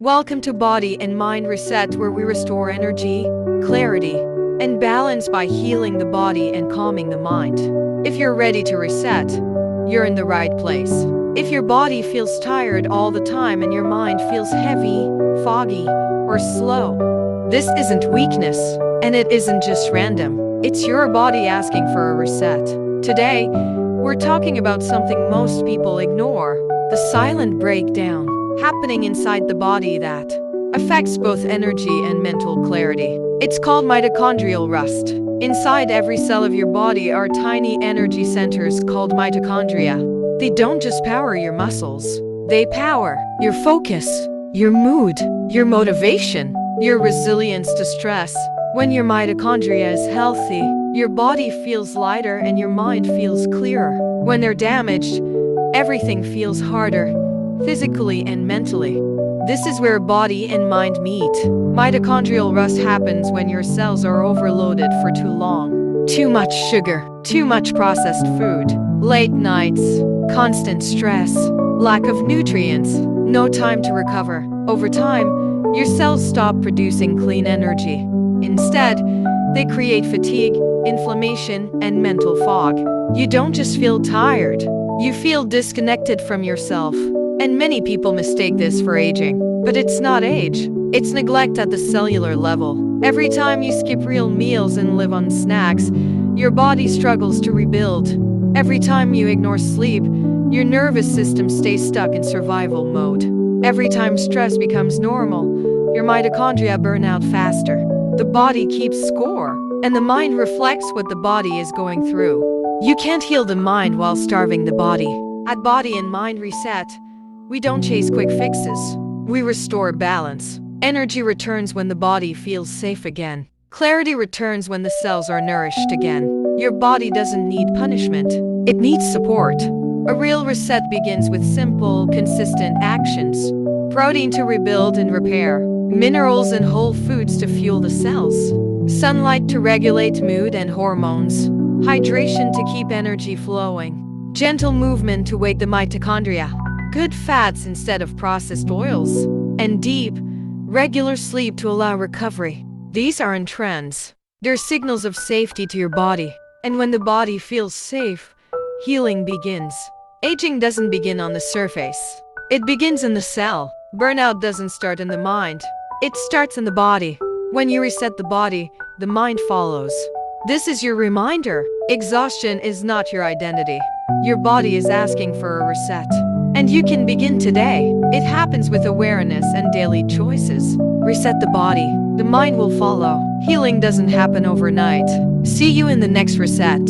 Welcome to Body and Mind Reset, where we restore energy, clarity, and balance by healing the body and calming the mind. If you're ready to reset, you're in the right place. If your body feels tired all the time and your mind feels heavy, foggy, or slow, this isn't weakness, and it isn't just random. It's your body asking for a reset. Today, we're talking about something most people ignore: the silent breakdown happening inside the body that affects both energy and mental clarity. It's called mitochondrial rust. Inside every cell of your body are tiny energy centers called mitochondria. They don't just power your muscles, they power your focus, your mood, your motivation, your resilience to stress. When your mitochondria is healthy, your body feels lighter and your mind feels clearer. When they're damaged, everything feels harder, physically and mentally. This is where body and mind meet. Mitochondrial rust happens when your cells are overloaded for too long. Too much sugar, too much processed food, late nights, constant stress, lack of nutrients, no time to recover. Over time, your cells stop producing clean energy. Instead, they create fatigue, inflammation, and mental fog. You don't just feel tired, you feel disconnected from yourself. And many people mistake this for aging. But it's not age, it's neglect at the cellular level. Every time you skip real meals and live on snacks, your body struggles to rebuild. Every time you ignore sleep, your nervous system stays stuck in survival mode. Every time stress becomes normal, your mitochondria burn out faster. The body keeps score, and the mind reflects what the body is going through. You can't heal the mind while starving the body. At Body and Mind Reset, we don't chase quick fixes. We restore balance. Energy returns when the body feels safe again. Clarity returns when the cells are nourished again. Your body doesn't need punishment. It needs support. A real reset begins with simple, consistent actions. Protein to rebuild and repair. Minerals and whole foods to fuel the cells. Sunlight to regulate mood and hormones. Hydration to keep energy flowing. Gentle movement to wake the mitochondria. Good fats instead of processed oils. And deep, regular sleep to allow recovery. These aren't trends. They're signals of safety to your body. And when the body feels safe, healing begins. Aging doesn't begin on the surface. It begins in the cell. Burnout doesn't start in the mind. It starts in the body. When you reset the body, the mind follows. This is your reminder. Exhaustion is not your identity. Your body is asking for a reset. And you can begin today. It happens with awareness and daily choices. Reset the body. The mind will follow. Healing doesn't happen overnight. See you in the next reset.